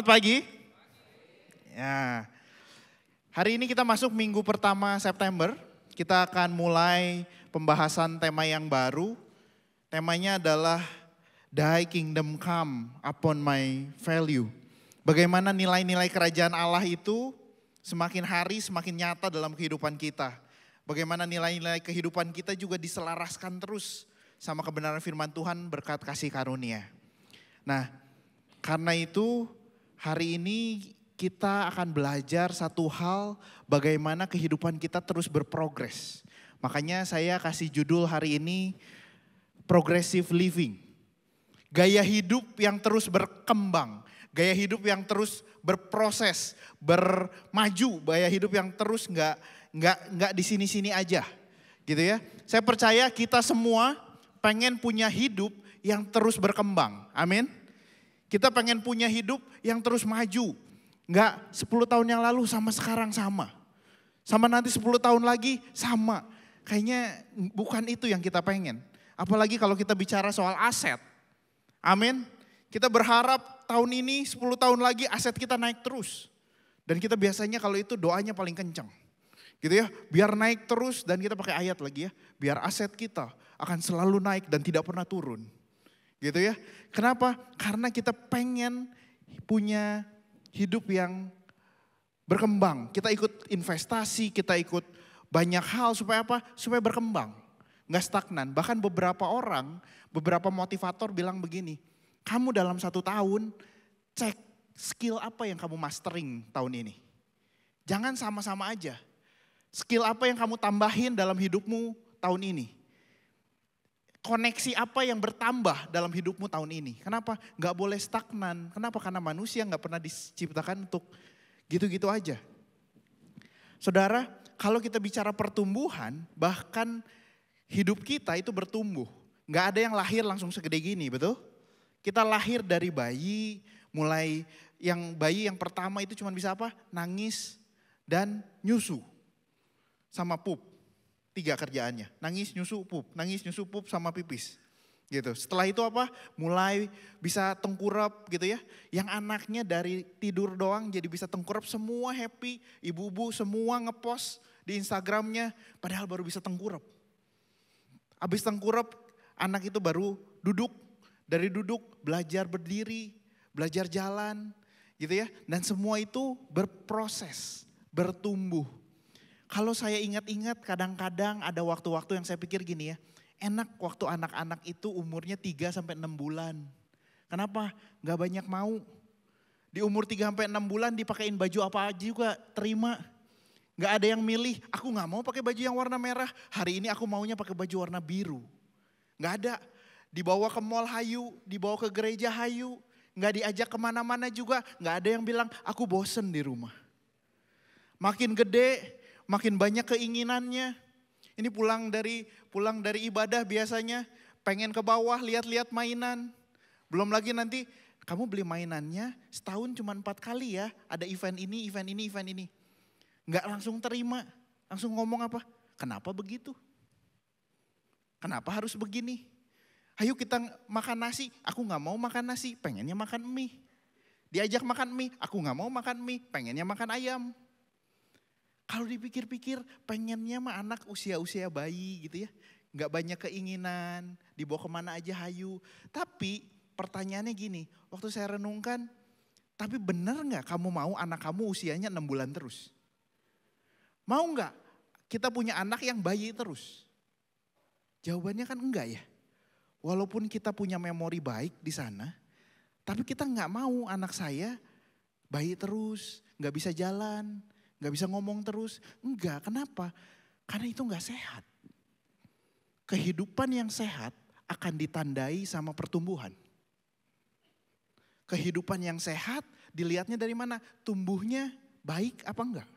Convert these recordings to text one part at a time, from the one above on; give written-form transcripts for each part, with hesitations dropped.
Selamat pagi. Ya, hari ini kita masuk minggu pertama September. Kita akan mulai pembahasan tema yang baru. Temanya adalah Thy Kingdom Come Upon My Value. Bagaimana nilai-nilai kerajaan Allah itu semakin hari semakin nyata dalam kehidupan kita. Bagaimana nilai-nilai kehidupan kita juga diselaraskan terus sama kebenaran firman Tuhan berkat kasih karunia. Nah, karena itu hari ini kita akan belajar satu hal bagaimana kehidupan kita terus berprogres. Makanya saya kasih judul hari ini Progressive Living. Gaya hidup yang terus berkembang, gaya hidup yang terus berproses, bermaju, gaya hidup yang terus nggak di sini-sini aja, gitu ya. Saya percaya kita semua pengen punya hidup yang terus berkembang, amin. Kita pengen punya hidup yang terus maju. Enggak 10 tahun yang lalu sama sekarang sama. Sama nanti 10 tahun lagi sama. Kayaknya bukan itu yang kita pengen. Apalagi kalau kita bicara soal aset. Amin. Kita berharap tahun ini 10 tahun lagi aset kita naik terus. Dan kita biasanya kalau itu doanya paling kencang. Gitu ya, biar naik terus dan kita pakai ayat lagi ya. Biar aset kita akan selalu naik dan tidak pernah turun. Gitu ya. Kenapa? Karena kita pengen punya hidup yang berkembang. Kita ikut investasi, kita ikut banyak hal supaya apa? Supaya berkembang. Nggak stagnan. Bahkan beberapa orang, beberapa motivator bilang begini. Kamu dalam 1 tahun cek skill apa yang kamu mastering tahun ini. Jangan sama-sama aja. Skill apa yang kamu tambahin dalam hidupmu tahun ini. Koneksi apa yang bertambah dalam hidupmu tahun ini. Kenapa? Gak boleh stagnan. Kenapa? Karena manusia gak pernah diciptakan untuk gitu-gitu aja. Saudara, kalau kita bicara pertumbuhan, bahkan hidup kita itu bertumbuh. Gak ada yang lahir langsung segede gini, betul? Kita lahir dari bayi, mulai bayi yang pertama itu cuma bisa apa? Nangis dan nyusu sama pup. 3 kerjaannya, nangis, nyusu, pup sama pipis. Gitu. Setelah itu apa? Mulai bisa tengkurap gitu ya. Yang anaknya dari tidur doang jadi bisa tengkurap, semua happy. Ibu-ibu semua ngepost di Instagramnya padahal baru bisa tengkurap. Habis tengkurap anak itu baru duduk. Dari duduk belajar berdiri, belajar jalan gitu ya. Dan semua itu berproses, bertumbuh. Kalau saya ingat-ingat kadang-kadang ada waktu-waktu yang saya pikir gini ya. Enak waktu anak-anak itu umurnya 3-6 bulan. Kenapa? Gak banyak mau. Di umur 3-6 bulan dipakein baju apa aja juga terima. Gak ada yang milih, aku gak mau pakai baju yang warna merah. Hari ini aku maunya pakai baju warna biru. Gak ada. Dibawa ke mall hayu, dibawa ke gereja hayu. Gak diajak kemana-mana juga. Gak ada yang bilang aku bosen di rumah. Makin gede, makin banyak keinginannya. Ini pulang dari ibadah biasanya pengen ke bawah lihat-lihat mainan. Belum lagi nanti kamu beli mainannya setahun cuma 4 kali ya. Ada event ini, event ini, event ini. Nggak langsung terima, langsung ngomong apa? Kenapa begitu? Kenapa harus begini? Ayo kita makan nasi, aku nggak mau makan nasi, pengennya makan mie. Diajak makan mie, aku nggak mau makan mie, pengennya makan ayam. Kalau dipikir-pikir pengennya mah anak usia-usia bayi gitu ya. Gak banyak keinginan, dibawa kemana aja hayu. Tapi pertanyaannya gini, waktu saya renungkan, tapi benar gak kamu mau anak kamu usianya 6 bulan terus? Mau gak kita punya anak yang bayi terus? Jawabannya kan enggak ya. Walaupun kita punya memori baik di sana, tapi kita gak mau anak saya bayi terus, gak bisa jalan, gak bisa ngomong terus. Enggak, kenapa? Karena itu gak sehat. Kehidupan yang sehat akan ditandai sama pertumbuhan. Kehidupan yang sehat dilihatnya dari mana? Tumbuhnya baik apa enggak?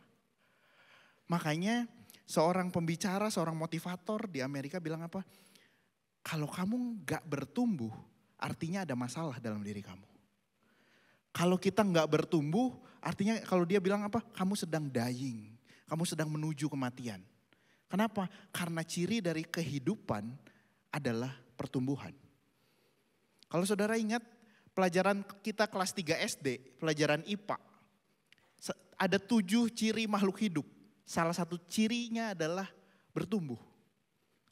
Makanya seorang pembicara, seorang motivator di Amerika bilang apa? Kalau kamu gak bertumbuh artinya ada masalah dalam diri kamu. Kalau kita gak bertumbuh artinya kalau dia bilang apa? Kamu sedang dying, kamu sedang menuju kematian. Kenapa? Karena ciri dari kehidupan adalah pertumbuhan. Kalau saudara ingat pelajaran kita kelas 3 SD, pelajaran IPA. Ada 7 ciri makhluk hidup. Salah satu cirinya adalah bertumbuh.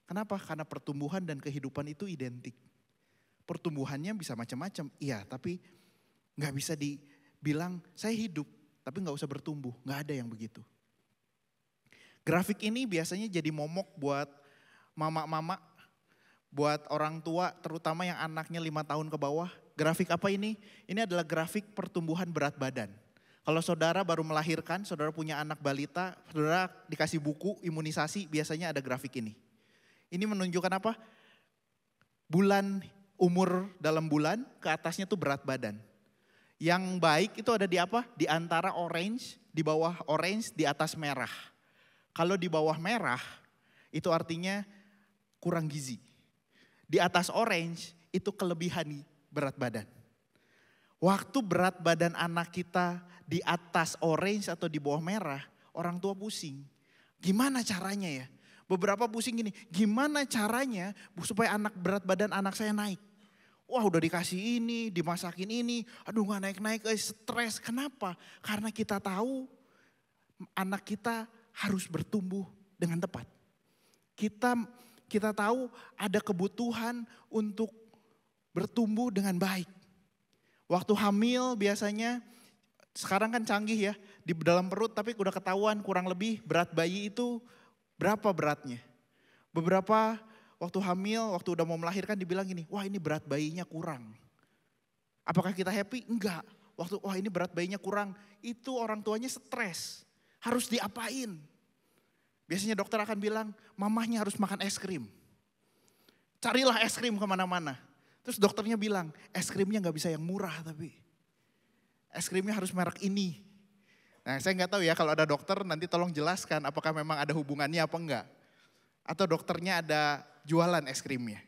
Kenapa? Karena pertumbuhan dan kehidupan itu identik. Pertumbuhannya bisa macam-macam, iya, tapi gak bisa dibilang saya hidup, tapi gak usah bertumbuh, gak ada yang begitu. Grafik ini biasanya jadi momok buat mama-mama, buat orang tua terutama yang anaknya 5 tahun ke bawah. Grafik apa ini? Ini adalah grafik pertumbuhan berat badan. Kalau saudara baru melahirkan, saudara punya anak balita, saudara dikasih buku imunisasi, biasanya ada grafik ini. Ini menunjukkan apa? Bulan, umur dalam bulan, ke atasnya tuh berat badan. Yang baik itu ada di apa? Di antara orange, di bawah orange, di atas merah. Kalau di bawah merah, itu artinya kurang gizi. Di atas orange, itu kelebihan berat badan. Waktu berat badan anak kita di atas orange atau di bawah merah, orang tua pusing. Gimana caranya ya? Beberapa pusing gini, gimana caranya supaya berat badan anak saya naik? Wah udah dikasih ini, dimasakin ini, aduh gak naik-naik, stres. Kenapa? Karena kita tahu anak kita harus bertumbuh dengan tepat. Kita tahu ada kebutuhan untuk bertumbuh dengan baik. Waktu hamil biasanya, sekarang kan canggih ya, di dalam perut tapi udah ketahuan kurang lebih berat bayi itu berapa beratnya. Beberapa waktu hamil, waktu udah mau melahirkan dibilang gini, wah ini berat bayinya kurang. Apakah kita happy? Enggak. Waktu wah ini berat bayinya kurang, itu orang tuanya stres. Harus diapain? Biasanya dokter akan bilang, mamahnya harus makan es krim. Carilah es krim kemana-mana. Terus dokternya bilang, es krimnya gak bisa yang murah tapi. Es krimnya harus merek ini. Nah saya gak tahu ya kalau ada dokter nanti tolong jelaskan apakah memang ada hubungannya apa enggak. Atau dokternya ada jualan es krimnya.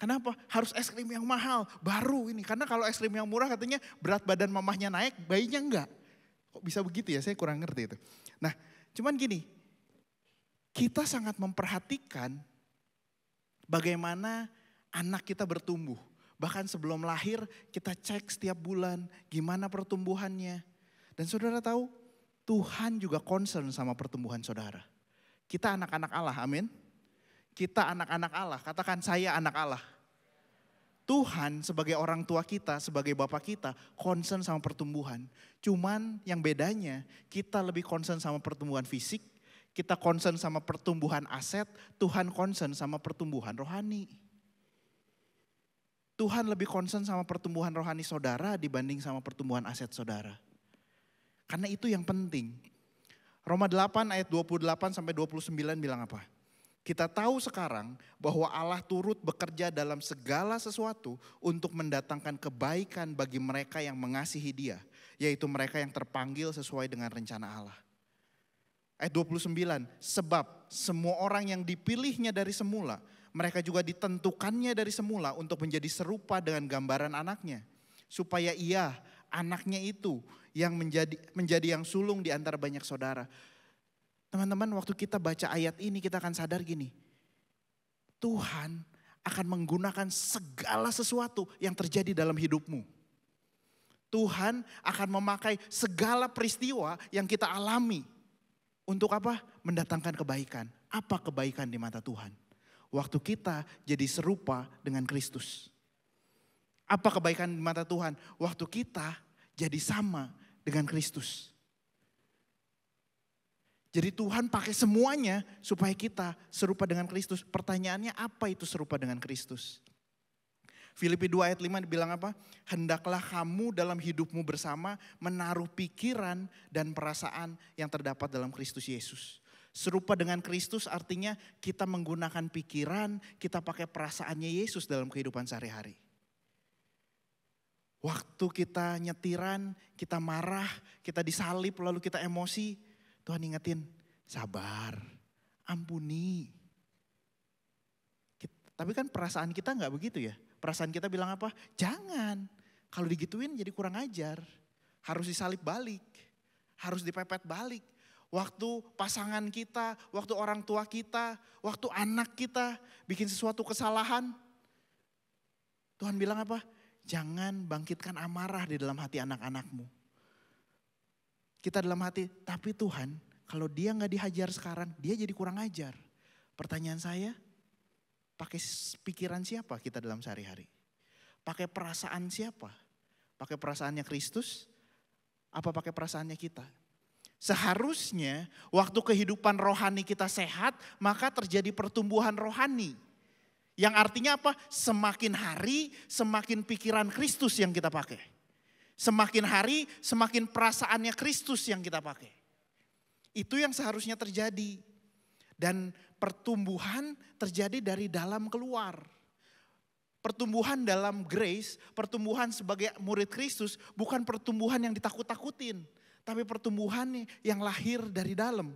Kenapa? Harus es krim yang mahal, baru ini. Karena kalau es krim yang murah katanya berat badan mamahnya naik, bayinya enggak. Kok bisa begitu ya, saya kurang ngerti itu. Nah cuman gini, kita sangat memperhatikan bagaimana anak kita bertumbuh. Bahkan sebelum lahir kita cek setiap bulan gimana pertumbuhannya. Dan saudara tahu Tuhan juga concern sama pertumbuhan saudara. Kita anak-anak Allah, amin. Kita anak-anak Allah, katakan saya anak Allah. Tuhan sebagai orang tua kita, sebagai bapak kita concern sama pertumbuhan. Cuman yang bedanya kita lebih concern sama pertumbuhan fisik. Kita concern sama pertumbuhan aset, Tuhan concern sama pertumbuhan rohani. Tuhan lebih concern sama pertumbuhan rohani saudara dibanding sama pertumbuhan aset saudara. Karena itu yang penting. Roma 8 ayat 28 sampai 29 bilang apa? Kita tahu sekarang bahwa Allah turut bekerja dalam segala sesuatu untuk mendatangkan kebaikan bagi mereka yang mengasihi Dia. Yaitu mereka yang terpanggil sesuai dengan rencana Allah. Ayat 29, sebab semua orang yang dipilihnya dari semula, mereka juga ditentukannya dari semula untuk menjadi serupa dengan gambaran anaknya. Supaya ia, anaknya itu yang menjadi yang sulung di antara banyak saudara. Teman-teman waktu kita baca ayat ini kita akan sadar gini. Tuhan akan menggunakan segala sesuatu yang terjadi dalam hidupmu. Tuhan akan memakai segala peristiwa yang kita alami. Untuk apa? Mendatangkan kebaikan. Apa kebaikan di mata Tuhan? Waktu kita jadi serupa dengan Kristus. Apa kebaikan di mata Tuhan? Waktu kita jadi sama dengan Kristus. Jadi Tuhan pakai semuanya supaya kita serupa dengan Kristus. Pertanyaannya apa itu serupa dengan Kristus? Filipi 2 ayat 5 dibilang apa? Hendaklah kamu dalam hidupmu bersama menaruh pikiran dan perasaan yang terdapat dalam Kristus Yesus. Serupa dengan Kristus artinya kita menggunakan pikiran, kita pakai perasaannya Yesus dalam kehidupan sehari-hari. Waktu kita nyetiran, kita marah, kita disalib lalu kita emosi, Tuhan ingetin sabar, ampuni. Tapi kan perasaan kita gak begitu ya. Perasaan kita bilang apa? Jangan. Kalau digituin jadi kurang ajar. Harus disalib balik. Harus dipepet balik. Waktu pasangan kita, waktu orang tua kita, waktu anak kita bikin sesuatu kesalahan. Tuhan bilang apa? Jangan bangkitkan amarah di dalam hati anak-anakmu. Kita dalam hati, tapi Tuhan kalau dia gak dihajar sekarang, dia jadi kurang ajar. Pertanyaan saya, pakai pikiran siapa kita dalam sehari-hari? Pakai perasaan siapa? Pakai perasaannya Kristus? Apa pakai perasaannya kita? Seharusnya waktu kehidupan rohani kita sehat, maka terjadi pertumbuhan rohani. Yang artinya apa? Semakin hari, semakin pikiran Kristus yang kita pakai. Semakin hari, semakin perasaannya Kristus yang kita pakai. Itu yang seharusnya terjadi. Dan pertumbuhan terjadi dari dalam keluar. Pertumbuhan dalam grace, pertumbuhan sebagai murid Kristus bukan pertumbuhan yang ditakut-takutin. Tapi pertumbuhan yang lahir dari dalam.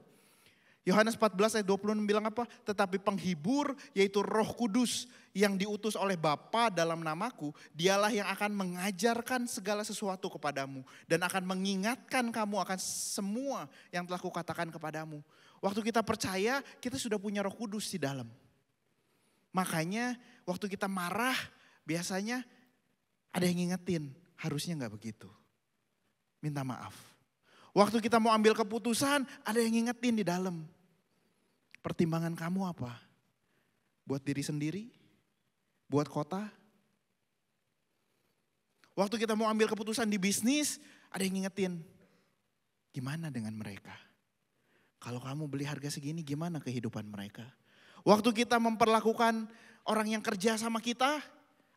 Yohanes 14 ayat 26 bilang apa? Tetapi penghibur yaitu Roh Kudus yang diutus oleh Bapa dalam namaku, dialah yang akan mengajarkan segala sesuatu kepadamu dan akan mengingatkan kamu akan semua yang telah kukatakan kepadamu. Waktu kita percaya, kita sudah punya Roh Kudus di dalam. Makanya waktu kita marah, biasanya ada yang ngingetin, harusnya gak begitu. Minta maaf. Waktu kita mau ambil keputusan, ada yang ngingetin di dalam. Pertimbangan kamu apa? Buat diri sendiri? Buat kota? Waktu kita mau ambil keputusan di bisnis, ada yang ngingetin. Gimana dengan mereka? Kalau kamu beli harga segini, gimana kehidupan mereka? Waktu kita memperlakukan orang yang kerja sama kita,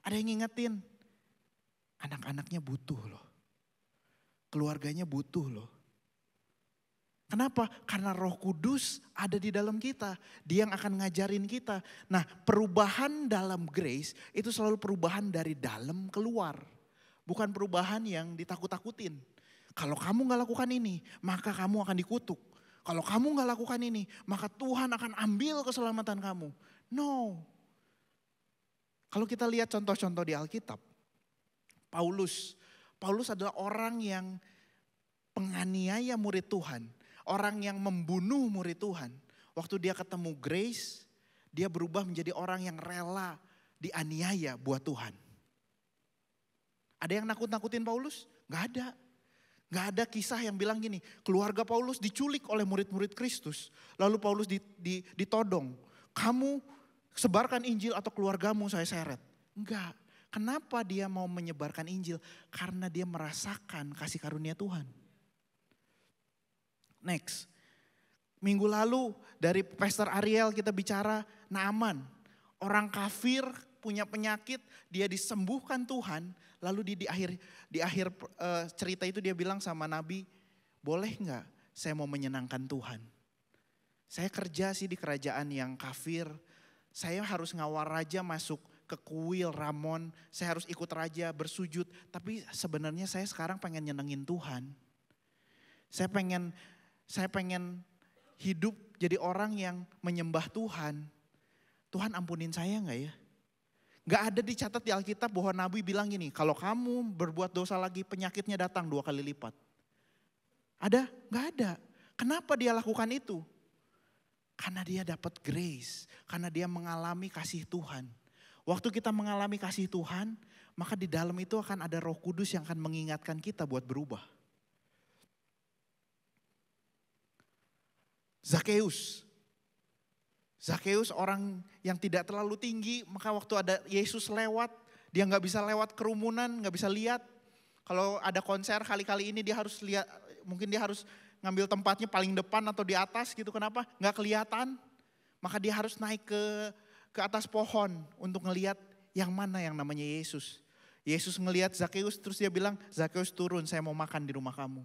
ada yang ngingetin. Anak-anaknya butuh loh. Keluarganya butuh loh. Kenapa? Karena Roh Kudus ada di dalam kita. Dia yang akan ngajarin kita. Nah, perubahan dalam grace itu selalu perubahan dari dalam keluar. Bukan perubahan yang ditakut-takutin. Kalau kamu gak lakukan ini, maka kamu akan dikutuk. Kalau kamu gak lakukan ini, maka Tuhan akan ambil keselamatan kamu. No. Kalau kita lihat contoh-contoh di Alkitab, Paulus adalah orang yang penganiaya murid Tuhan. Orang yang membunuh murid Tuhan. Waktu dia ketemu grace, dia berubah menjadi orang yang rela dianiaya buat Tuhan. Ada yang nakut-nakutin Paulus? Gak ada. Gak ada kisah yang bilang gini, keluarga Paulus diculik oleh murid-murid Kristus. Lalu Paulus ditodong. Kamu sebarkan Injil atau keluargamu saya seret. Enggak. Kenapa dia mau menyebarkan Injil? Karena dia merasakan kasih karunia Tuhan. Next, minggu lalu dari Pastor Ariel kita bicara Naaman. Orang kafir punya penyakit, dia disembuhkan Tuhan. Lalu di akhir cerita itu dia bilang sama Nabi, boleh gak saya mau menyenangkan Tuhan? Saya kerja sih di kerajaan yang kafir, saya harus ngawal raja masuk ke kuil Ramon, saya harus ikut raja bersujud. Tapi sebenarnya saya sekarang pengen nyenengin Tuhan. Saya pengen hidup jadi orang yang menyembah Tuhan. Tuhan ampunin saya gak ya? Gak ada dicatat di Alkitab bahwa Nabi bilang gini, kalau kamu berbuat dosa lagi penyakitnya datang 2 kali lipat. Ada? Gak ada. Kenapa dia lakukan itu? Karena dia dapat grace, karena dia mengalami kasih Tuhan. Waktu kita mengalami kasih Tuhan, maka di dalam itu akan ada Roh Kudus yang akan mengingatkan kita buat berubah. Zakheus orang yang tidak terlalu tinggi, maka waktu ada Yesus lewat, dia gak bisa lewat kerumunan, gak bisa lihat. Kalau ada konser kali-kali ini dia harus lihat, mungkin dia harus ngambil tempatnya paling depan atau di atas gitu. Kenapa? Gak kelihatan. Maka dia harus naik ke atas pohon untuk ngelihat yang mana yang namanya Yesus. Yesus ngelihat Zakheus terus dia bilang, Zakheus turun, saya mau makan di rumah kamu.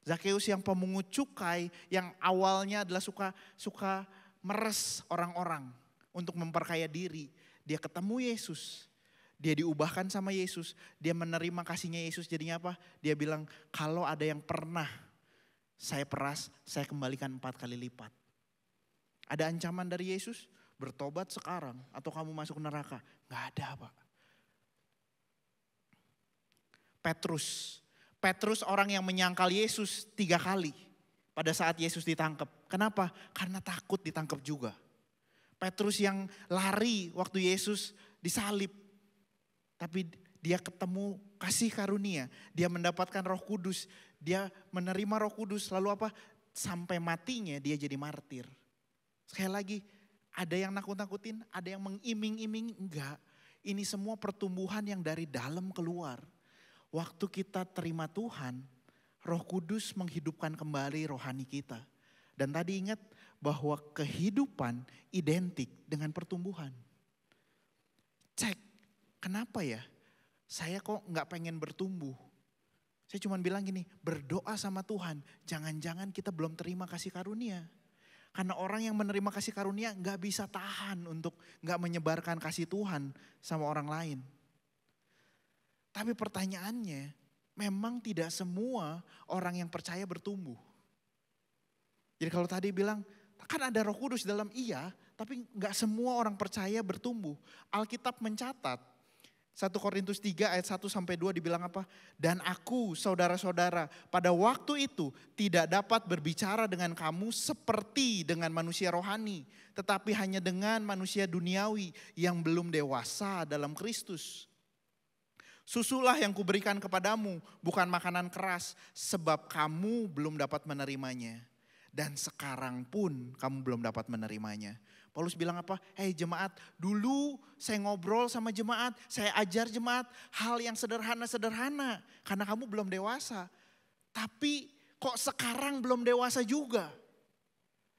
Zakheus yang pemungut cukai, yang awalnya adalah suka meres orang-orang untuk memperkaya diri. Dia ketemu Yesus, dia diubahkan sama Yesus, dia menerima kasihnya Yesus. Jadinya apa? Dia bilang, kalau ada yang pernah saya peras, saya kembalikan 4 kali lipat. Ada ancaman dari Yesus, bertobat sekarang atau kamu masuk neraka. Gak ada, Pak. Petrus orang yang menyangkal Yesus 3 kali. Pada saat Yesus ditangkap. Kenapa? Karena takut ditangkap juga. Petrus yang lari waktu Yesus disalib. Tapi dia ketemu kasih karunia, dia mendapatkan Roh Kudus, dia menerima Roh Kudus, lalu apa? Sampai matinya dia jadi martir. Sekali lagi, ada yang nakut-nakutin, ada yang mengiming-iming, enggak. Ini semua pertumbuhan yang dari dalam keluar. Waktu kita terima Tuhan, Roh Kudus menghidupkan kembali rohani kita. Dan tadi ingat bahwa kehidupan identik dengan pertumbuhan. Cek, kenapa ya? Saya kok nggak pengen bertumbuh. Saya cuma bilang gini, berdoa sama Tuhan, jangan-jangan kita belum terima kasih karunia. Karena orang yang menerima kasih karunia nggak bisa tahan untuk nggak menyebarkan kasih Tuhan sama orang lain. Tapi pertanyaannya, memang tidak semua orang yang percaya bertumbuh. Jadi kalau tadi bilang, kan ada Roh Kudus dalam, iya, tapi nggak semua orang percaya bertumbuh. Alkitab mencatat, 1 Korintus 3 ayat 1-2 dibilang apa? Dan aku saudara-saudara pada waktu itu tidak dapat berbicara dengan kamu seperti dengan manusia rohani. Tetapi hanya dengan manusia duniawi yang belum dewasa dalam Kristus. Susulah yang kuberikan kepadamu, bukan makanan keras, sebab kamu belum dapat menerimanya. Dan sekarang pun kamu belum dapat menerimanya. Paulus bilang apa? Hei jemaat, dulu saya ngobrol sama jemaat, saya ajar jemaat hal yang sederhana-sederhana. Karena kamu belum dewasa. Tapi kok sekarang belum dewasa juga?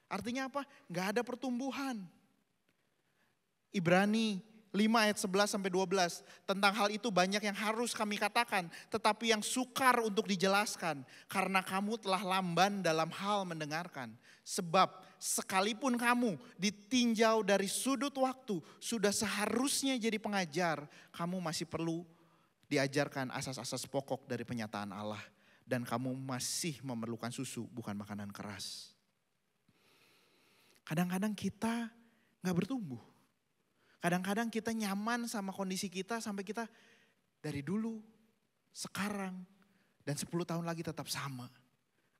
Artinya apa? Gak ada pertumbuhan. Ibrani 5 ayat 11-12. Tentang hal itu banyak yang harus kami katakan. Tetapi yang sukar untuk dijelaskan. Karena kamu telah lamban dalam hal mendengarkan. Sebab sekalipun kamu ditinjau dari sudut waktu, sudah seharusnya jadi pengajar, kamu masih perlu diajarkan asas-asas pokok dari penyataan Allah. Dan kamu masih memerlukan susu, bukan makanan keras. Kadang-kadang kita gak bertumbuh. Kadang-kadang kita nyaman sama kondisi kita sampai kita dari dulu, sekarang, dan 10 tahun lagi tetap sama.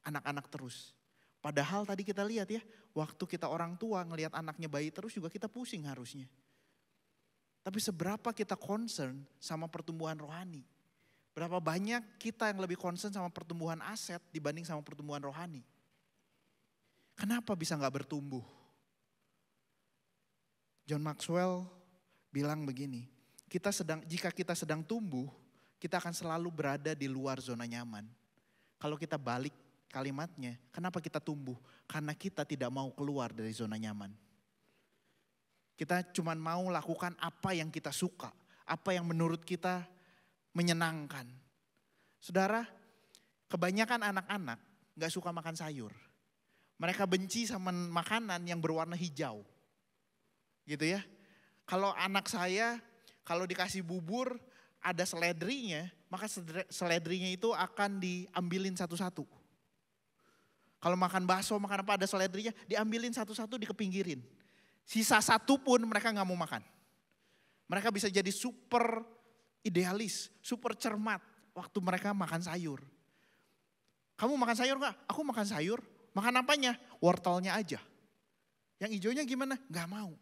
Anak-anak terus. Padahal tadi kita lihat ya, waktu kita orang tua ngelihat anaknya bayi terus juga kita pusing harusnya. Tapi seberapa kita concern sama pertumbuhan rohani? Berapa banyak kita yang lebih concern sama pertumbuhan aset dibanding sama pertumbuhan rohani? Kenapa bisa gak bertumbuh? John Maxwell bilang begini, jika kita sedang tumbuh, kita akan selalu berada di luar zona nyaman. Kalau kita balik kalimatnya, kenapa kita tumbuh? Karena kita tidak mau keluar dari zona nyaman. Kita cuma mau lakukan apa yang kita suka, apa yang menurut kita menyenangkan. Saudara, kebanyakan anak-anak gak suka makan sayur. Mereka benci sama makanan yang berwarna hijau. Gitu ya. Kalau anak saya, kalau dikasih bubur ada seledrinya, maka seledrinya itu akan diambilin satu-satu. Kalau makan bakso, makan apa ada seledrinya, diambilin satu-satu dikepinggirin. Sisa satu pun mereka gak mau makan. Mereka bisa jadi super idealis, super cermat waktu mereka makan sayur. Kamu makan sayur gak? Aku makan sayur. Makan apanya? Wortelnya aja. Yang hijaunya gimana? Gak mau.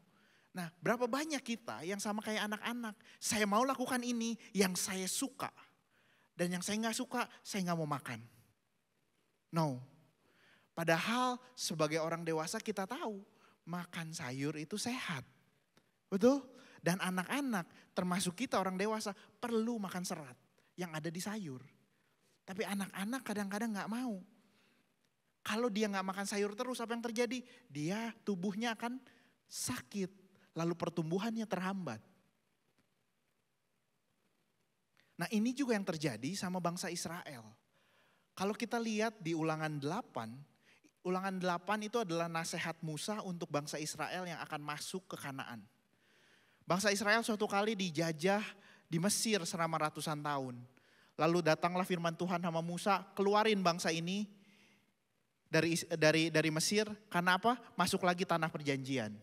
Nah, berapa banyak kita yang sama kayak anak-anak. Saya mau lakukan ini yang saya suka. Dan yang saya gak suka, saya gak mau makan. No. Padahal sebagai orang dewasa kita tahu makan sayur itu sehat. Betul? Dan anak-anak termasuk kita orang dewasa perlu makan serat yang ada di sayur. Tapi anak-anak kadang-kadang gak mau. Kalau dia gak makan sayur terus apa yang terjadi? Dia tubuhnya akan sakit. Lalu pertumbuhannya terhambat. Nah ini juga yang terjadi sama bangsa Israel. Kalau kita lihat di Ulangan 8, Ulangan 8 itu adalah nasihat Musa untuk bangsa Israel yang akan masuk ke Kanaan. Bangsa Israel suatu kali dijajah di Mesir selama ratusan tahun. Lalu datanglah firman Tuhan sama Musa, keluarin bangsa ini dari Mesir. Karena apa? Masuk lagi tanah perjanjian.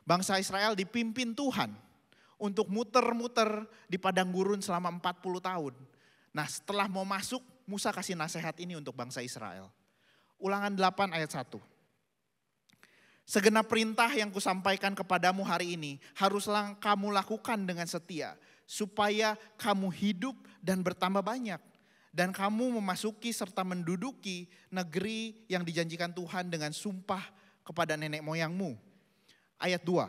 Bangsa Israel dipimpin Tuhan untuk muter-muter di padang gurun selama 40 tahun. Nah setelah mau masuk, Musa kasih nasihat ini untuk bangsa Israel. Ulangan 8 ayat 1. Segenap perintah yang kusampaikan kepadamu hari ini haruslah kamu lakukan dengan setia. supaya kamu hidup dan bertambah banyak. Dan kamu memasuki serta menduduki negeri yang dijanjikan Tuhan dengan sumpah kepada nenek moyangmu. Ayat 2.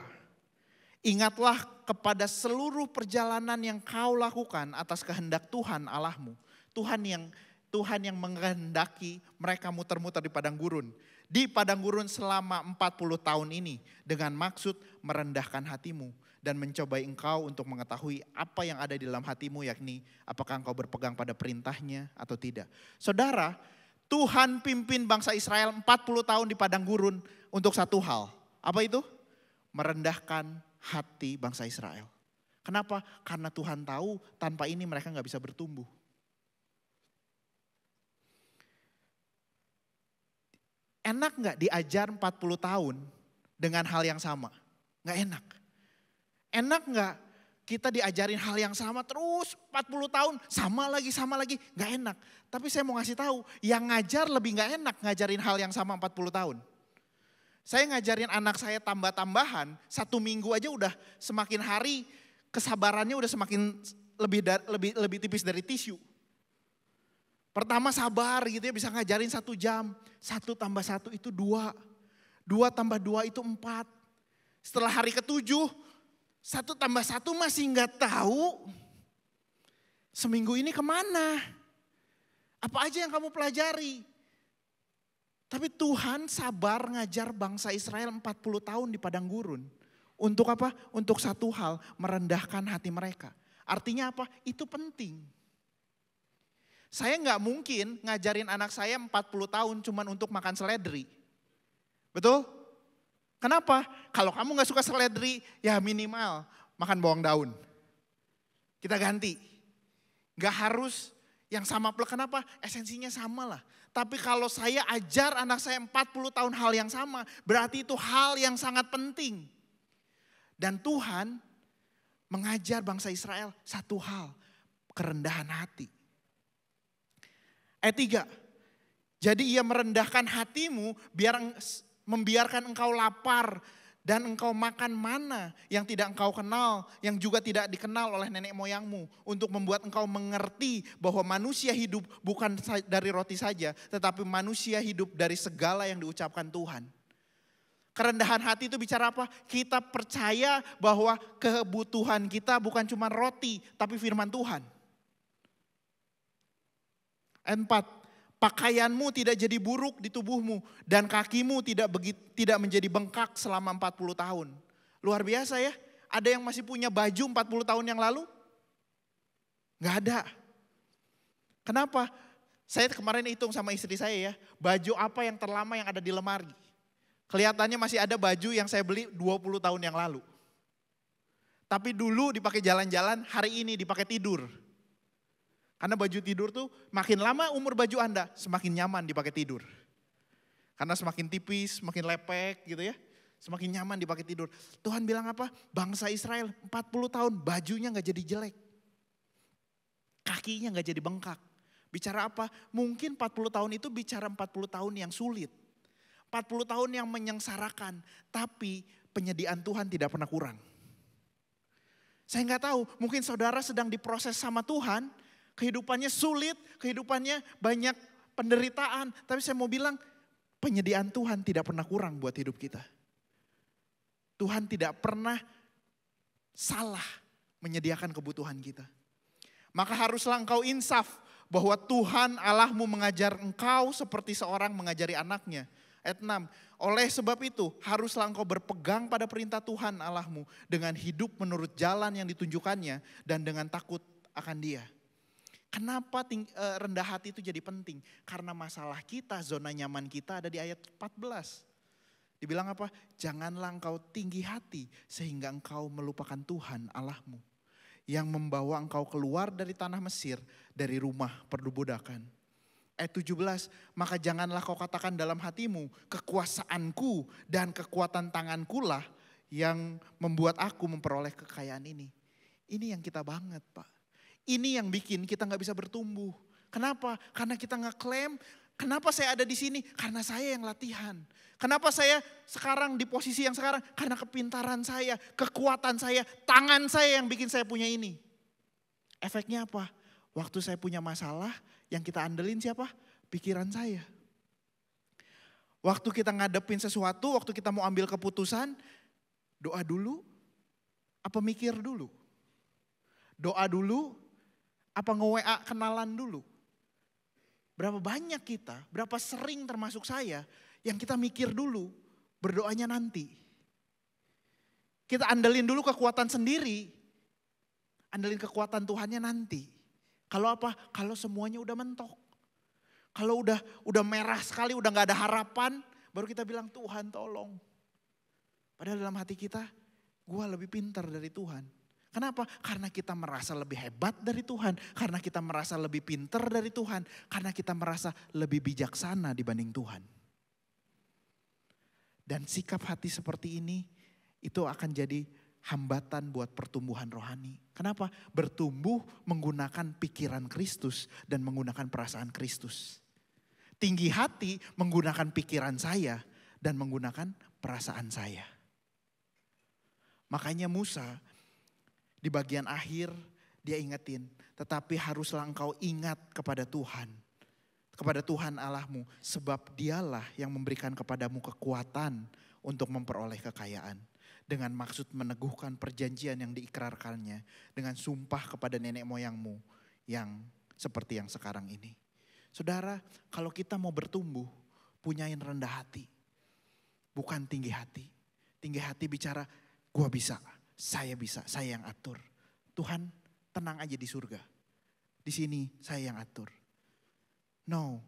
Ingatlah kepada seluruh perjalanan yang kau lakukan atas kehendak Tuhan Allahmu. Tuhan yang menghendaki mereka muter-muter di padang gurun. Di padang gurun selama 40 tahun ini dengan maksud merendahkan hatimu dan mencobai engkau untuk mengetahui apa yang ada di dalam hatimu, yakni apakah engkau berpegang pada perintahnya atau tidak. Saudara, Tuhan pimpin bangsa Israel 40 tahun di padang gurun untuk satu hal. Apa itu? Merendahkan hati bangsa Israel. Kenapa? Karena Tuhan tahu tanpa ini mereka gak bisa bertumbuh. Enak gak diajar 40 tahun dengan hal yang sama? Gak enak. Enak gak kita diajarin hal yang sama terus 40 tahun sama lagi, gak enak. Tapi saya mau ngasih tahu, yang ngajar lebih gak enak ngajarin hal yang sama 40 tahun. Saya ngajarin anak saya tambah-tambahan, 1 minggu aja udah semakin hari kesabarannya udah semakin lebih tipis dari tisu. Pertama sabar gitu ya, bisa ngajarin 1 jam, 1 tambah 1 itu 2, 2 tambah 2 itu 4. Setelah hari ke-7, 1 tambah 1 masih gak tahu seminggu ini kemana. Apa aja yang kamu pelajari. Tapi Tuhan sabar ngajar bangsa Israel 40 tahun di padang gurun. Untuk apa? Untuk satu hal, merendahkan hati mereka. Artinya apa? Itu penting. Saya gak mungkin ngajarin anak saya 40 tahun cuman untuk makan seledri. Betul? Kenapa? Kalau kamu gak suka seledri, ya minimal makan bawang daun. Kita ganti. Gak harus yang sama plek. Kenapa? Esensinya sama lah. Tapi kalau saya ajar anak saya 40 tahun hal yang sama, berarti itu hal yang sangat penting. Dan Tuhan mengajar bangsa Israel satu hal, kerendahan hati. Ayat 3, jadi ia merendahkan hatimu membiarkan engkau lapar dan engkau makan mana yang tidak engkau kenal, yang juga tidak dikenal oleh nenek moyangmu, untuk membuat engkau mengerti bahwa manusia hidup bukan dari roti saja, tetapi manusia hidup dari segala yang diucapkan Tuhan. Kerendahan hati itu bicara apa? Kita percaya bahwa kebutuhan kita bukan cuma roti, tapi firman Tuhan. Ayat 4, pakaianmu tidak jadi buruk di tubuhmu dan kakimu tidak menjadi bengkak selama 40 tahun. Luar biasa ya, ada yang masih punya baju 40 tahun yang lalu? Gak ada. Kenapa? Saya kemarin hitung sama istri saya ya, baju apa yang terlama yang ada di lemari. Kelihatannya masih ada baju yang saya beli 20 tahun yang lalu. Tapi dulu dipakai jalan-jalan, hari ini dipakai tidur. Karena baju tidur tuh makin lama umur baju Anda semakin nyaman dipakai tidur. Karena semakin tipis, semakin lepek gitu ya. Semakin nyaman dipakai tidur. Tuhan bilang apa? Bangsa Israel 40 tahun bajunya gak jadi jelek. Kakinya gak jadi bengkak. Bicara apa? Mungkin 40 tahun itu bicara 40 tahun yang sulit. 40 tahun yang menyengsarakan. Tapi penyediaan Tuhan tidak pernah kurang. Saya gak tahu, mungkin saudara sedang diproses sama Tuhan. Kehidupannya sulit, kehidupannya banyak penderitaan. Tapi saya mau bilang, penyediaan Tuhan tidak pernah kurang buat hidup kita. Tuhan tidak pernah salah menyediakan kebutuhan kita. Maka haruslah engkau insaf bahwa Tuhan Allahmu mengajar engkau seperti seorang mengajari anaknya. Ayat 6, oleh sebab itu haruslah engkau berpegang pada perintah Tuhan Allahmu dengan hidup menurut jalan yang ditunjukkannya dan dengan takut akan Dia. Kenapa rendah hati itu jadi penting? Karena masalah kita, zona nyaman kita ada di ayat 14. Dibilang apa? Janganlah engkau tinggi hati sehingga engkau melupakan Tuhan Allahmu. Yang membawa engkau keluar dari tanah Mesir, dari rumah perbudakan. Ayat 17, maka janganlah kau katakan dalam hatimu, kekuasaanku dan kekuatan tanganku lah yang membuat aku memperoleh kekayaan ini. Ini yang kita banget Pak. Ini yang bikin kita gak bisa bertumbuh. Kenapa? Karena kita ngeklaim, kenapa saya ada di sini? Karena saya yang latihan. Kenapa saya sekarang di posisi yang sekarang? Karena kepintaran saya, kekuatan saya, tangan saya yang bikin saya punya ini. Efeknya apa? Waktu saya punya masalah, yang kita andelin siapa? Pikiran saya. Waktu kita ngadepin sesuatu, waktu kita mau ambil keputusan, doa dulu, apa mikir dulu? Doa dulu, apa nge-WA kenalan dulu? Berapa banyak kita, berapa sering termasuk saya, yang kita mikir dulu, berdoanya nanti. Kita andelin dulu kekuatan sendiri, andelin kekuatan Tuhannya nanti. Kalau apa? Kalau semuanya udah mentok. Kalau udah merah sekali, udah gak ada harapan, baru kita bilang Tuhan tolong. Padahal dalam hati kita, gue lebih pintar dari Tuhan. Kenapa? Karena kita merasa lebih hebat dari Tuhan. Karena kita merasa lebih pintar dari Tuhan. Karena kita merasa lebih bijaksana dibanding Tuhan. Dan sikap hati seperti ini, itu akan jadi hambatan buat pertumbuhan rohani. Kenapa? Bertumbuh menggunakan pikiran Kristus dan menggunakan perasaan Kristus. Tinggi hati menggunakan pikiran saya dan menggunakan perasaan saya. Makanya Musa di bagian akhir dia ingetin, tetapi haruslah engkau ingat kepada Tuhan Allahmu, sebab dialah yang memberikan kepadamu kekuatan untuk memperoleh kekayaan. Dengan maksud meneguhkan perjanjian yang diikrarkannya dengan sumpah kepada nenek moyangmu yang seperti yang sekarang ini. Saudara, kalau kita mau bertumbuh, punyain rendah hati. Bukan tinggi hati. Tinggi hati bicara, gua bisa, saya yang atur. Tuhan tenang aja di surga. Di sini saya yang atur. No,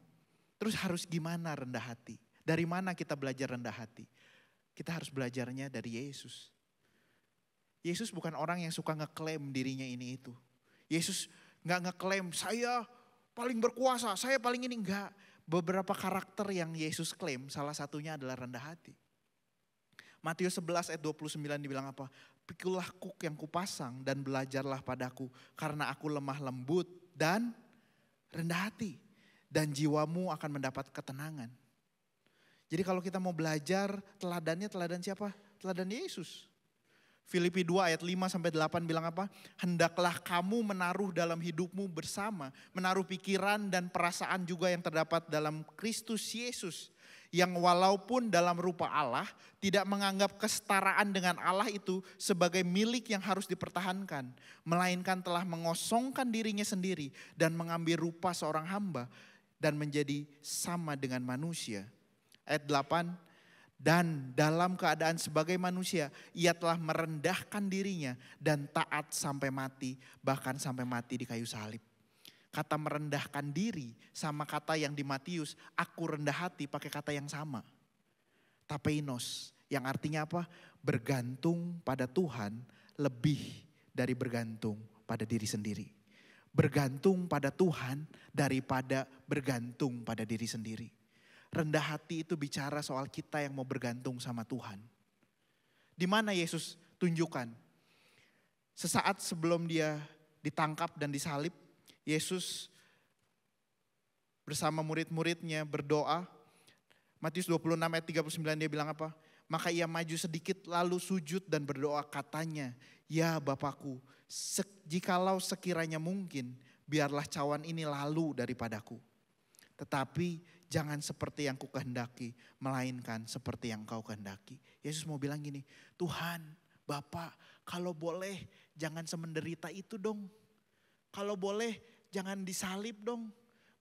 terus harus gimana rendah hati? Dari mana kita belajar rendah hati? Kita harus belajarnya dari Yesus. Yesus bukan orang yang suka ngeklaim dirinya ini itu. Yesus gak ngeklaim saya paling berkuasa, saya paling ini. Enggak. Beberapa karakter yang Yesus klaim salah satunya adalah rendah hati. Matius 11 ayat 29 dibilang apa? Pikulah kuk yang kupasang dan belajarlah padaku karena aku lemah lembut dan rendah hati. Dan jiwamu akan mendapat ketenangan. Jadi kalau kita mau belajar teladan siapa? Teladan Yesus. Filipi 2 ayat 5-8 bilang apa? Hendaklah kamu menaruh dalam hidupmu bersama. Menaruh pikiran dan perasaan juga yang terdapat dalam Kristus Yesus. Yang walaupun dalam rupa Allah tidak menganggap kesetaraan dengan Allah itu sebagai milik yang harus dipertahankan. Melainkan telah mengosongkan dirinya sendiri dan mengambil rupa seorang hamba dan menjadi sama dengan manusia. Ayat 8, dan dalam keadaan sebagai manusia ia telah merendahkan dirinya dan taat sampai mati, bahkan sampai mati di kayu salib. Kata merendahkan diri sama kata yang di Matius, aku rendah hati pakai kata yang sama. Tapeinos, yang artinya apa? Bergantung pada Tuhan lebih dari bergantung pada diri sendiri. Bergantung pada Tuhan daripada bergantung pada diri sendiri. Rendah hati itu bicara soal kita yang mau bergantung sama Tuhan. Di mana Yesus tunjukkan? Sesaat sebelum dia ditangkap dan disalib, Yesus bersama murid-muridnya berdoa. Matius 26 ayat 39 dia bilang apa? Maka ia maju sedikit lalu sujud dan berdoa katanya, ya Bapakku, jikalau sekiranya mungkin, biarlah cawan ini lalu daripadaku. Tetapi jangan seperti yang kukehendaki, melainkan seperti yang kau kehendaki. Yesus mau bilang gini, Tuhan, Bapak, kalau boleh jangan semenderita itu dong. Kalau boleh jangan disalib dong.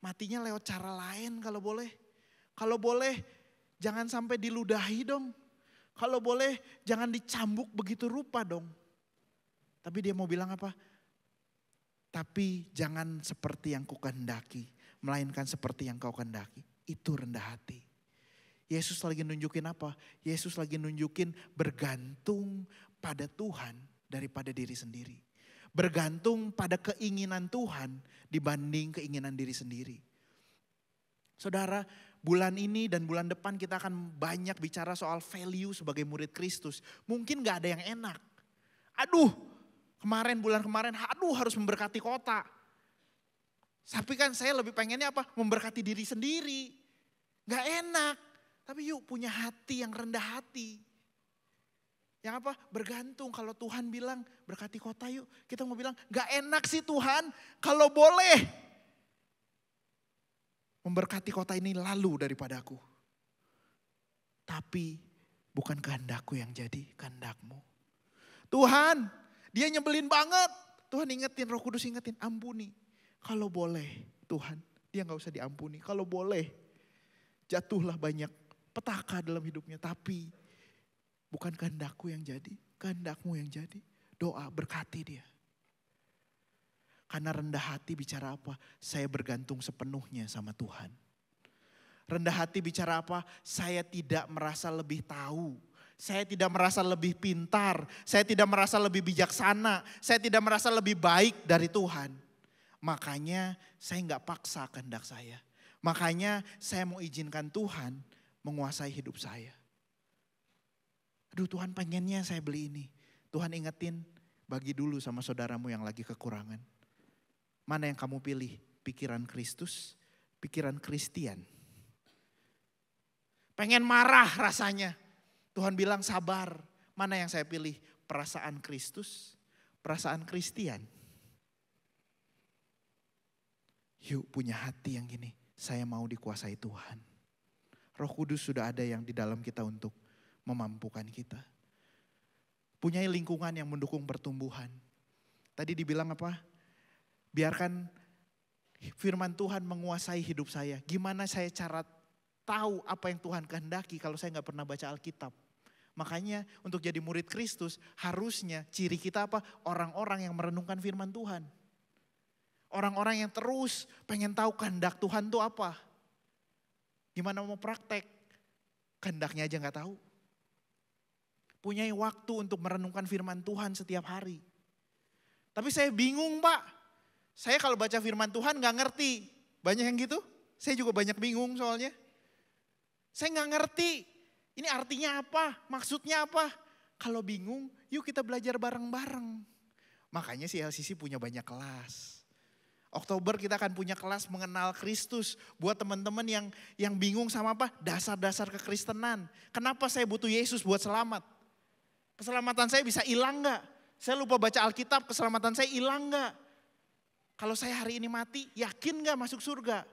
Matinya lewat cara lain kalau boleh. Kalau boleh jangan sampai diludahi dong. Kalau boleh jangan dicambuk begitu rupa dong. Tapi dia mau bilang apa? Tapi jangan seperti yang kukehendaki, melainkan seperti yang kau kehendaki. Itu rendah hati. Yesus lagi nunjukin apa? Yesus lagi nunjukin bergantung pada Tuhan daripada diri sendiri. Bergantung pada keinginan Tuhan dibanding keinginan diri sendiri. Saudara, bulan ini dan bulan depan kita akan banyak bicara soal value sebagai murid Kristus. Mungkin gak ada yang enak. Aduh, bulan kemarin, harus memberkati kota. Tapi kan saya lebih pengennya apa? Memberkati diri sendiri. Gak enak. Tapi yuk punya hati yang rendah hati. Yang apa? Bergantung. Kalau Tuhan bilang berkati kota yuk. Kita mau bilang gak enak sih Tuhan. Kalau boleh memberkati kota ini lalu daripada aku. Tapi bukan kehendakku yang jadi, kehendakmu. Tuhan, dia nyebelin banget. Tuhan ingetin, Roh Kudus ingetin, ampuni. Kalau boleh Tuhan, dia gak usah diampuni. Kalau boleh jatuhlah banyak petaka dalam hidupnya. Tapi bukan kehendakku yang jadi, kehendakmu yang jadi. Doa, berkati dia. Karena rendah hati bicara apa? Saya bergantung sepenuhnya sama Tuhan. Rendah hati bicara apa? Saya tidak merasa lebih tahu. Saya tidak merasa lebih pintar. Saya tidak merasa lebih bijaksana. Saya tidak merasa lebih baik dari Tuhan. Makanya saya nggak paksa kehendak saya. Makanya saya mau izinkan Tuhan menguasai hidup saya. Aduh Tuhan pengennya saya beli ini. Tuhan ingetin, bagi dulu sama saudaramu yang lagi kekurangan. Mana yang kamu pilih? Pikiran Kristus, pikiran Kristian. Pengen marah rasanya. Tuhan bilang sabar. Mana yang saya pilih? Perasaan Kristus, perasaan Kristian. Yuk punya hati yang gini. Saya mau dikuasai Tuhan. Roh Kudus sudah ada yang di dalam kita untuk memampukan kita. Punya lingkungan yang mendukung pertumbuhan. Tadi dibilang apa? Biarkan firman Tuhan menguasai hidup saya. Gimana saya cara tahu apa yang Tuhan kehendaki kalau saya gak pernah baca Alkitab. Makanya untuk jadi murid Kristus harusnya ciri kita apa? Orang-orang yang merenungkan firman Tuhan. Orang-orang yang terus pengen tahu kehendak Tuhan itu apa. Gimana mau praktek? Kehendaknya aja gak tahu. Punya waktu untuk merenungkan firman Tuhan setiap hari. Tapi saya bingung Pak. Saya kalau baca firman Tuhan gak ngerti. Banyak yang gitu? Saya juga banyak bingung soalnya. Saya gak ngerti. Ini artinya apa? Maksudnya apa? Kalau bingung, yuk kita belajar bareng-bareng. Makanya si LCC punya banyak kelas. Oktober kita akan punya kelas mengenal Kristus. Buat teman-teman yang bingung sama apa? Dasar-dasar kekristenan. Kenapa saya butuh Yesus buat selamat? Keselamatan saya bisa hilang gak? Saya lupa baca Alkitab, keselamatan saya hilang gak? Kalau saya hari ini mati, yakin gak masuk surga?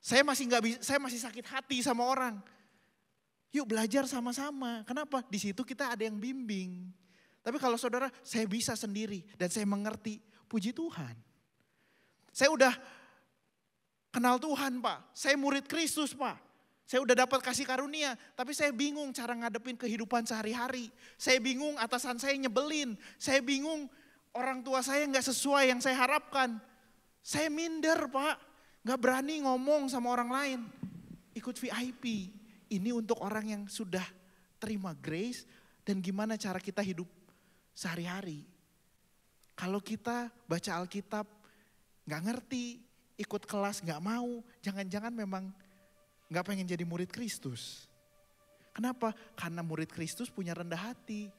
Saya masih sakit hati sama orang. Yuk belajar sama-sama. Kenapa? Di situ kita ada yang bimbing. Tapi kalau saudara, saya bisa sendiri dan saya mengerti. Puji Tuhan. Saya udah kenal Tuhan Pak. Saya murid Kristus Pak. Saya udah dapat kasih karunia, tapi saya bingung cara ngadepin kehidupan sehari-hari. Saya bingung atasan saya nyebelin. Saya bingung orang tua saya gak sesuai yang saya harapkan. Saya minder Pak, gak berani ngomong sama orang lain. Ikut VIP, ini untuk orang yang sudah terima grace dan gimana cara kita hidup sehari-hari. Kalau kita baca Alkitab gak ngerti, ikut kelas gak mau, jangan-jangan memang gak pengen jadi murid Kristus. Kenapa? Karena murid Kristus punya rendah hati.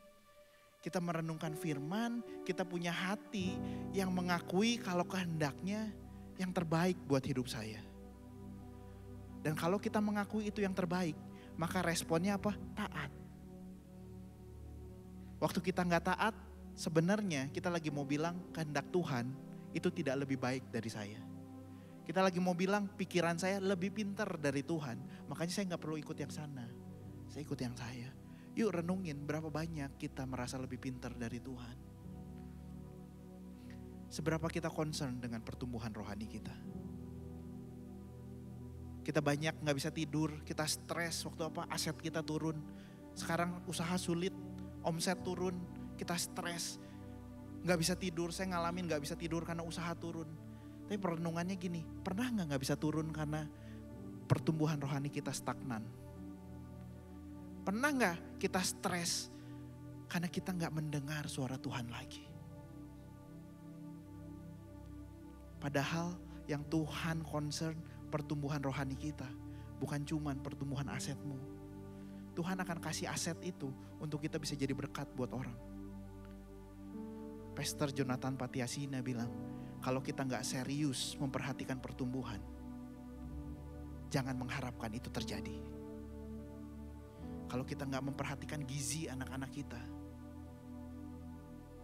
Kita merenungkan firman, kita punya hati yang mengakui kalau kehendaknya yang terbaik buat hidup saya. Dan kalau kita mengakui itu yang terbaik, maka responnya apa? Taat. Waktu kita gak taat, sebenarnya kita lagi mau bilang kehendak Tuhan itu tidak lebih baik dari saya. Kita lagi mau bilang pikiran saya lebih pintar dari Tuhan. Makanya saya gak perlu ikut yang sana. Saya ikut yang saya. Yuk renungin berapa banyak kita merasa lebih pintar dari Tuhan. Seberapa kita concern dengan pertumbuhan rohani kita. Kita banyak gak bisa tidur, kita stres waktu apa aset kita turun. Sekarang usaha sulit, omset turun, kita stres. Gak bisa tidur, saya ngalamin gak bisa tidur karena usaha turun. Tapi perenungannya gini, pernah gak bisa turun karena pertumbuhan rohani kita stagnan? Pernah gak kita stres karena kita gak mendengar suara Tuhan lagi? Padahal yang Tuhan concern pertumbuhan rohani kita, bukan cuman pertumbuhan asetmu. Tuhan akan kasih aset itu untuk kita bisa jadi berkat buat orang. Pastor Jonathan Patiasina bilang, kalau kita gak serius memperhatikan pertumbuhan, jangan mengharapkan itu terjadi. kalau kita nggak memperhatikan gizi anak-anak kita.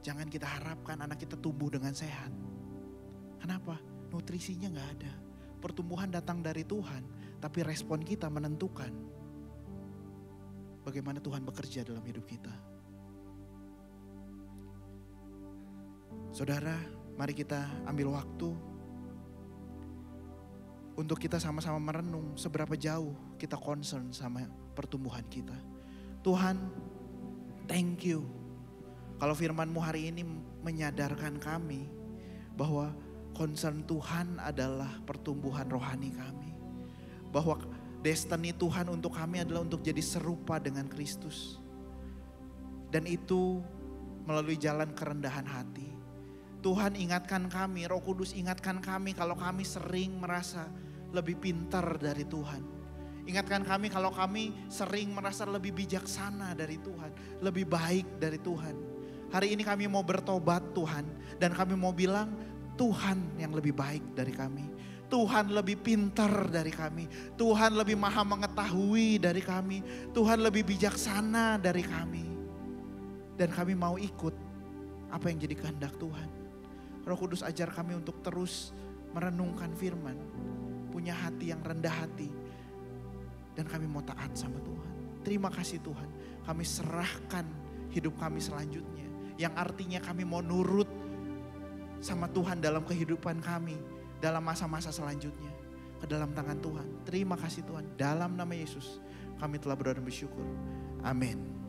Jangan kita harapkan anak kita tumbuh dengan sehat. Kenapa? Nutrisinya nggak ada. Pertumbuhan datang dari Tuhan, tapi respon kita menentukan bagaimana Tuhan bekerja dalam hidup kita. Saudara, mari kita ambil waktu untuk kita sama-sama merenung seberapa jauh kita concern sama pertumbuhan kita. Tuhan, thank you. Kalau firman-Mu hari ini menyadarkan kami bahwa concern Tuhan adalah pertumbuhan rohani kami. Bahwa destiny Tuhan untuk kami adalah untuk jadi serupa dengan Kristus. Dan itu melalui jalan kerendahan hati. Tuhan ingatkan kami, Roh Kudus ingatkan kami kalau kami sering merasa lebih pintar dari Tuhan. Ingatkan kami kalau kami sering merasa lebih bijaksana dari Tuhan, lebih baik dari Tuhan. Hari ini kami mau bertobat Tuhan, dan kami mau bilang Tuhan yang lebih baik dari kami. Tuhan lebih pintar dari kami. Tuhan lebih maha mengetahui dari kami. Tuhan lebih bijaksana dari kami. Dan kami mau ikut apa yang jadi kehendak Tuhan. Roh Kudus ajar kami untuk terus merenungkan firman. Punya hati yang rendah hati. Dan kami mau taat sama Tuhan. Terima kasih Tuhan. Kami serahkan hidup kami selanjutnya. Yang artinya kami mau nurut sama Tuhan dalam kehidupan kami. Dalam masa-masa selanjutnya. Ke dalam tangan Tuhan. Terima kasih Tuhan. Dalam nama Yesus kami telah berdoa dan bersyukur. Amin.